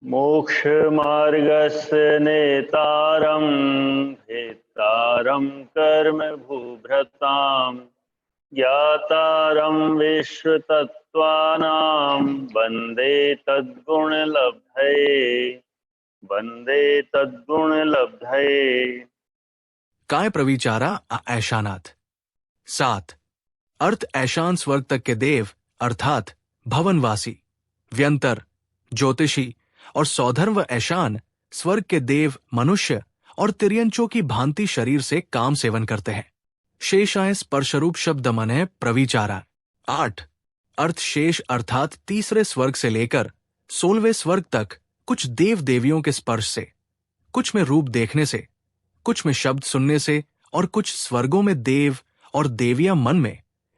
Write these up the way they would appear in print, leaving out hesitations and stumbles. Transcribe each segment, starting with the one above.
मोक्षमार्गस्य नेतारं भेत्तारं कर्म भूभृतां ज्ञातारं विश्वतत्त्वानां वन्दे तद्गुणलब्धये। काय प्रविचारा ऐशानाथ। 7। अर्थ ऐशान स्वर्ग तक के देव अर्थात भवनवासी, व्यंतर, ज्योतिषी और सौधर्म व ऐशान स्वर्ग के देव मनुष्य और तिर्यंचों की भांति शरीर से काम सेवन करते हैं। शेषाय स्पर्शरूप शब्द मन है प्रविचारा। 8। अर्थ शेष अर्थात तीसरे स्वर्ग से लेकर 16वें स्वर्ग तक कुछ देव देवियों के स्पर्श से, कुछ में रूप देखने से, कुछ में शब्द सुनने से और कुछ स्वर्गों में देव और देवियां मन में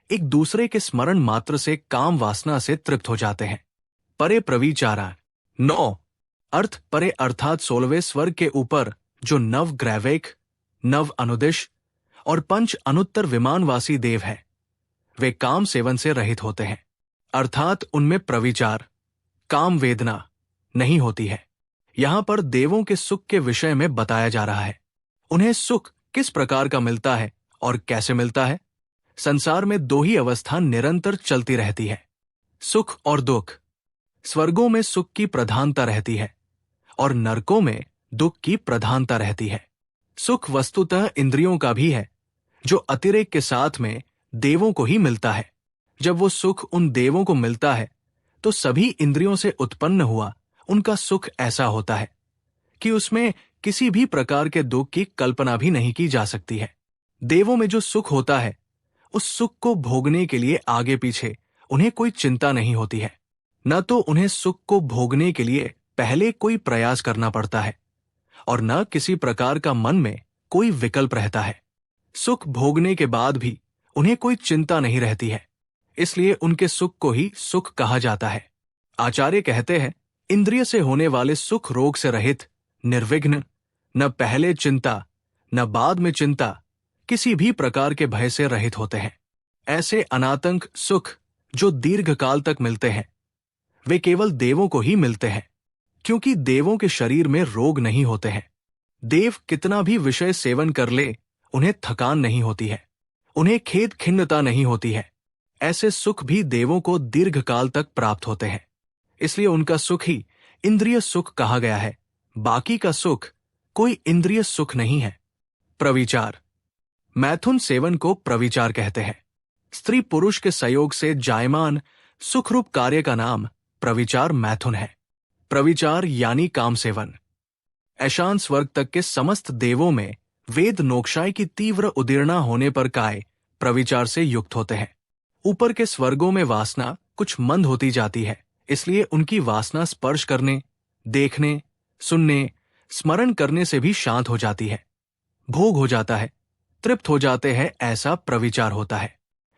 एक दूसरे के स्मरण मात्र से काम वासना से तृप्त हो जाते हैं। परे प्रविचारा। 9। अर्थ परे अर्थात 16वें स्वर्ग के ऊपर जो नव ग्रैवेक, नव अनुदिश और पंच अनुत्तर विमानवासी देव हैं, वे काम सेवन से रहित होते हैं, अर्थात उनमें प्रविचार, काम वेदना नहीं होती है। यहां पर देवों के सुख के विषय में बताया जा रहा है। उन्हें सुख किस प्रकार का मिलता है और कैसे मिलता है। संसार में दो ही अवस्था निरंतर चलती रहती है, सुख और दुख। स्वर्गों में सुख की प्रधानता रहती है और नरकों में दुख की प्रधानता रहती है। सुख वस्तुतः इंद्रियों का भी है, जो अतिरेक के साथ में देवों को ही मिलता है। जब वो सुख उन देवों को मिलता है तो सभी इंद्रियों से उत्पन्न हुआ उनका सुख ऐसा होता है कि उसमें किसी भी प्रकार के दुख की कल्पना भी नहीं की जा सकती है। देवों में जो सुख होता है, उस सुख को भोगने के लिए आगे पीछे उन्हें कोई चिंता नहीं होती है। न तो उन्हें सुख को भोगने के लिए पहले कोई प्रयास करना पड़ता है और न किसी प्रकार का मन में कोई विकल्प रहता है। सुख भोगने के बाद भी उन्हें कोई चिंता नहीं रहती है, इसलिए उनके सुख को ही सुख कहा जाता है। आचार्य कहते हैं, इंद्रिय से होने वाले सुख रोग से रहित, निर्विघ्न, न पहले चिंता न बाद में चिंता, किसी भी प्रकार के भय से रहित होते हैं। ऐसे अनातंक सुख जो दीर्घ काल तक मिलते हैं, वे केवल देवों को ही मिलते हैं, क्योंकि देवों के शरीर में रोग नहीं होते हैं। देव कितना भी विषय सेवन कर ले, उन्हें थकान नहीं होती है, उन्हें खेद खिन्नता नहीं होती है। ऐसे सुख भी देवों को दीर्घ काल तक प्राप्त होते हैं, इसलिए उनका सुख ही इंद्रिय सुख कहा गया है। बाकी का सुख कोई इंद्रिय सुख नहीं है। प्रविचार। मैथुन सेवन को प्रविचार कहते हैं। स्त्री पुरुष के संयोग से जायमान सुखरूप कार्य का नाम प्रविचार मैथुन है। प्रविचार यानी काम सेवन। ऐशान स्वर्ग तक के समस्त देवों में वेद नोक्षाय की तीव्र उदीर्णा होने पर काय प्रविचार से युक्त होते हैं। ऊपर के स्वर्गों में वासना कुछ मंद होती जाती है, इसलिए उनकी वासना स्पर्श करने, देखने, सुनने, स्मरण करने से भी शांत हो जाती है, भोग हो जाता है, तृप्त हो जाते हैं, ऐसा प्रविचार होता है।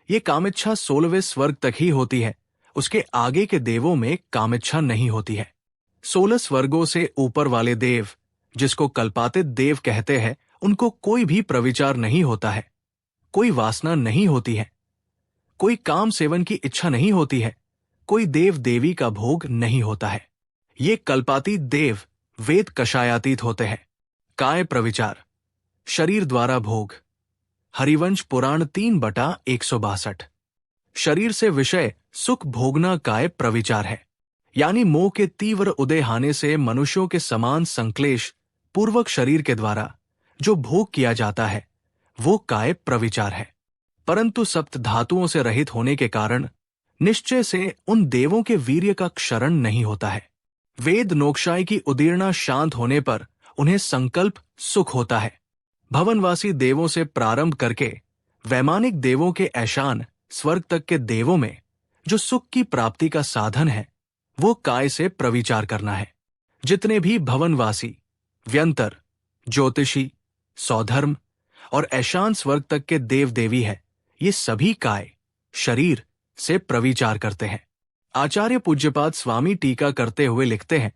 ये कामिच्छा 16वें स्वर्ग तक ही होती है, उसके आगे के देवों में कामिच्छा नहीं होती है। 16 स्वर्गों से ऊपर वाले देव, जिसको कल्पातित देव कहते हैं, उनको कोई भी प्रविचार नहीं होता है, कोई वासना नहीं होती है, कोई काम सेवन की इच्छा नहीं होती है, कोई देव देवी का भोग नहीं होता है। ये कल्पातीत देव वेद कषायातीत होते हैं। काय प्रविचार। शरीर द्वारा भोग। हरिवंश पुराण 3/162। शरीर से विषय सुख भोगना काय प्रविचार है, यानी मोह के तीव्र उदय हाने से मनुष्यों के समान संक्लेश पूर्वक शरीर के द्वारा जो भोग किया जाता है, वो काय प्रविचार है। परंतु सप्त धातुओं से रहित होने के कारण निश्चय से उन देवों के वीर्य का क्षरण नहीं होता है। वेद नोक्षाय की उदीर्णा शांत होने पर उन्हें संकल्प सुख होता है। भवनवासी देवों से प्रारंभ करके वैमानिक देवों के ऐशान स्वर्ग तक के देवों में जो सुख की प्राप्ति का साधन है, वो काय से प्रविचार करना है। जितने भी भवनवासी, व्यंतर, ज्योतिषी, सौधर्म और ऐशान स्वर्ग तक के देव देवी है, ये सभी काय शरीर से प्रविचार करते हैं। आचार्य पूज्यपाद स्वामी टीका करते हुए लिखते हैं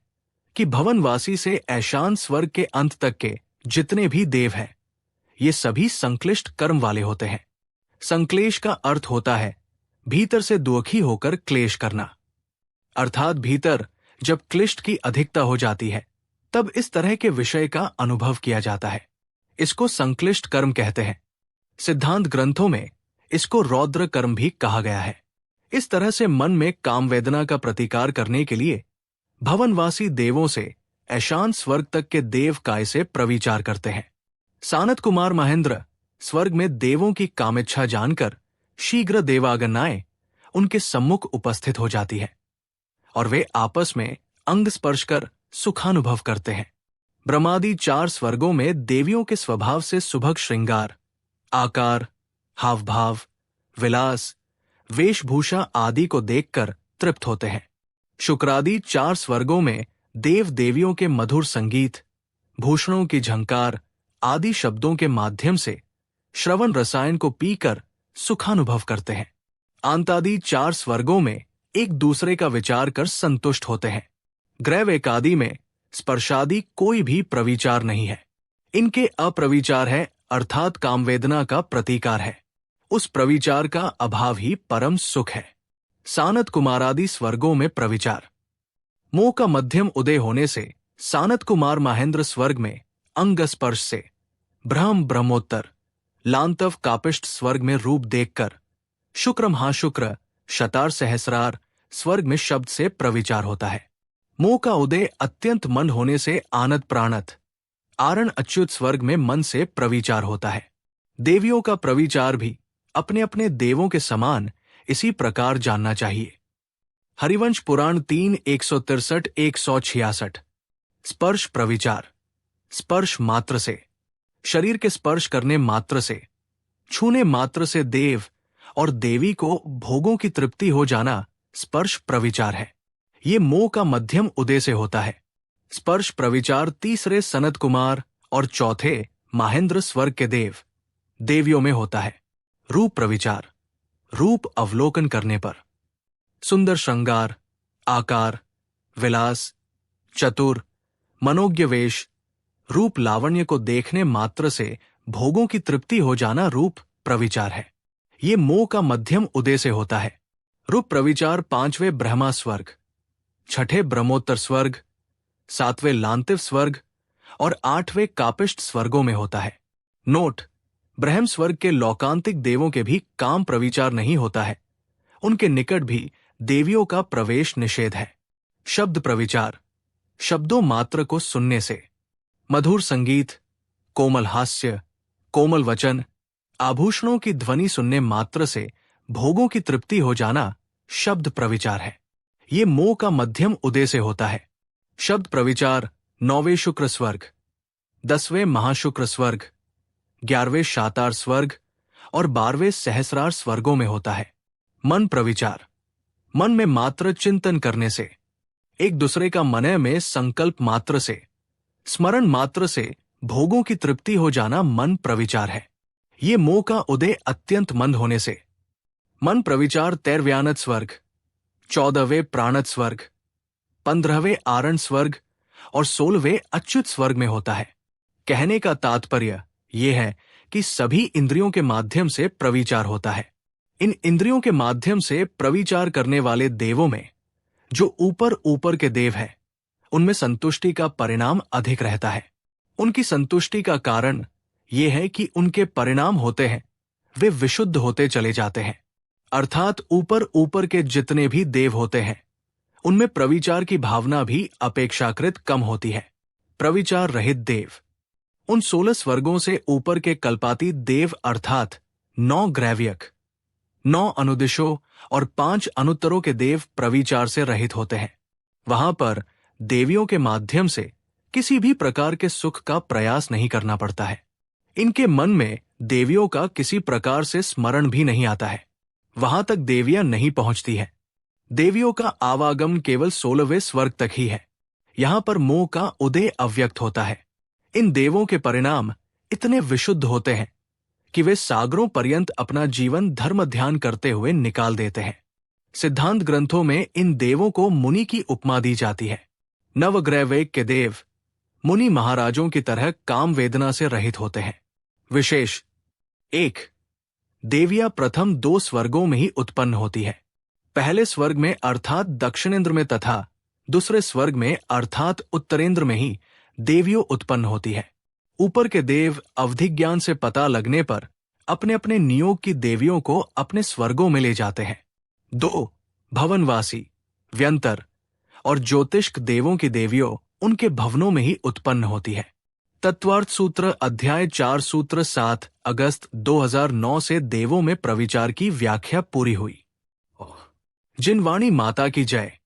कि भवनवासी से ऐशान स्वर्ग के अंत तक के जितने भी देव हैं, ये सभी संक्लिष्ट कर्म वाले होते हैं। संक्लेश का अर्थ होता है भीतर से दुखी होकर क्लेश करना, अर्थात भीतर जब क्लिष्ट की अधिकता हो जाती है तब इस तरह के विषय का अनुभव किया जाता है। इसको संक्लिष्ट कर्म कहते हैं। सिद्धांत ग्रंथों में इसको रौद्र कर्म भी कहा गया है। इस तरह से मन में काम वेदना का प्रतिकार करने के लिए भवनवासी देवों से ऐशान स्वर्ग तक के देव काय से प्रविचार करते हैं। सानत कुमार महेंद्र स्वर्ग में देवों की कामेच्छा जानकर शीघ्र देवागनाएं उनके सम्मुख उपस्थित हो जाती है और वे आपस में अंग स्पर्श कर सुखानुभव करते हैं। ब्रह्मादि 4 स्वर्गों में देवियों के स्वभाव से सुभग श्रृंगार, आकार, हावभाव, विलास, वेशभूषा आदि को देखकर तृप्त होते हैं। शुक्रादि 4 स्वर्गों में देव देवियों के मधुर संगीत, भूषणों की झंकार आदि शब्दों के माध्यम से श्रवण रसायन को पीकर सुखानुभव करते हैं। आंतादि 4 स्वर्गों में एक दूसरे का विचार कर संतुष्ट होते हैं। ग्रैवेकादि में स्पर्शादि कोई भी प्रविचार नहीं है। इनके अप्रविचार है अर्थात कामवेदना का प्रतीकार है। उस प्रविचार का अभाव ही परम सुख है। सानत कुमारादि स्वर्गों में प्रविचार। मोह का मध्यम उदय होने से सानत कुमार महेंद्र स्वर्ग में अंग स्पर्श से, ब्रह्म ब्रह्मोत्तर लांतव कापिष्ट स्वर्ग में रूप देखकर, शुक्र महाशुक्र शतार सहस्रार स्वर्ग में शब्द से प्रविचार होता है। मोह का उदय अत्यंत मन होने से आनत प्राणत आरण अच्युत स्वर्ग में मन से प्रविचार होता है। देवियों का प्रविचार भी अपने अपने देवों के समान इसी प्रकार जानना चाहिए। हरिवंश पुराण 3:163-166। स्पर्श प्रविचार। स्पर्श मात्र से, शरीर के स्पर्श करने मात्र से, छूने मात्र से देव और देवी को भोगों की तृप्ति हो जाना स्पर्श प्रविचार है। ये मोह का मध्यम उदय से होता है। स्पर्श प्रविचार तीसरे सनत कुमार और चौथे महेंद्र स्वर्ग के देव देवियों में होता है। रूप प्रविचार। रूप अवलोकन करने पर सुंदर श्रृंगार, आकार, विलास, चतुर, मनोज्ञ वेश, रूप लावण्य को देखने मात्र से भोगों की तृप्ति हो जाना रूप प्रविचार है। ये मोह का मध्यम उदय से होता है। रूप प्रविचार 5वें ब्रह्मा स्वर्ग, 6ठे ब्रह्मोत्तर स्वर्ग, 7वें लांतिव स्वर्ग और 8वें कापिष्ट स्वर्गों में होता है। नोट: ब्रह्म स्वर्ग के लौकांतिक देवों के भी काम प्रविचार नहीं होता है। उनके निकट भी देवियों का प्रवेश निषेध है। शब्द प्रविचार। शब्दों मात्र को सुनने से, मधुर संगीत, कोमल हास्य, कोमल वचन, आभूषणों की ध्वनि सुनने मात्र से भोगों की तृप्ति हो जाना शब्द प्रविचार है। ये मोह का मध्यम उदय से होता है। शब्द प्रविचार 9वें शुक्र स्वर्ग, 10वें महाशुक्र स्वर्ग, 11वें शातार स्वर्ग और 12वें सहस्रार स्वर्गों में होता है। मन प्रविचार। मन में मात्र चिंतन करने से, एक दूसरे का मनय में संकल्प मात्र से, स्मरण मात्र से भोगों की तृप्ति हो जाना मन प्रविचार है। ये मोह का उदय अत्यंत मंद होने से। मन प्रविचार 13व्यानत स्वर्ग, 14वें प्राणत स्वर्ग, 15वें आरण स्वर्ग और 16वें अच्युत स्वर्ग में होता है। कहने का तात्पर्य यह है कि सभी इंद्रियों के माध्यम से प्रविचार होता है। इन इंद्रियों के माध्यम से प्रविचार करने वाले देवों में जो ऊपर ऊपर के देव हैं, उनमें संतुष्टि का परिणाम अधिक रहता है। उनकी संतुष्टि का कारण यह है कि उनके परिणाम होते हैं वे विशुद्ध होते चले जाते हैं। अर्थात ऊपर ऊपर के जितने भी देव होते हैं उनमें प्रविचार की भावना भी अपेक्षाकृत कम होती है। प्रविचार रहित देव। उन 16 स्वर्गों से ऊपर के कल्पातीत देव अर्थात 9 ग्रैव्यक, 9 अनुदिशों और 5 अनुत्तरों के देव प्रविचार से रहित होते हैं। वहां पर देवियों के माध्यम से किसी भी प्रकार के सुख का प्रयास नहीं करना पड़ता है। इनके मन में देवियों का किसी प्रकार से स्मरण भी नहीं आता है। वहां तक देवियां नहीं पहुंचती है। देवियों का आवागमन केवल 16वें स्वर्ग तक ही है। यहां पर मोह का उदय अव्यक्त होता है। इन देवों के परिणाम इतने विशुद्ध होते हैं कि वे सागरों पर्यंत अपना जीवन धर्म ध्यान करते हुए निकाल देते हैं। सिद्धांत ग्रंथों में इन देवों को मुनि की उपमा दी जाती है। नवग्रह वेग के देव मुनि महाराजों की तरह काम वेदना से रहित होते हैं। विशेष 1. देवियां प्रथम 2 स्वर्गों में ही उत्पन्न होती है। पहले स्वर्ग में अर्थात दक्षिणेंद्र में तथा दूसरे स्वर्ग में अर्थात उत्तरेंद्र में ही देवियों उत्पन्न होती है। ऊपर के देव अवधि ज्ञान से पता लगने पर अपने अपने नियोग की देवियों को अपने स्वर्गों में ले जाते हैं। 2 भवनवासी, व्यंतर और ज्योतिष्क देवों की देवियों उनके भवनों में ही उत्पन्न होती है। तत्वार्थ सूत्र अध्याय 4 सूत्र 7 अगस्त 2009 से देवों में प्रविचार की व्याख्या पूरी हुई। जिन वाणी माता की जय।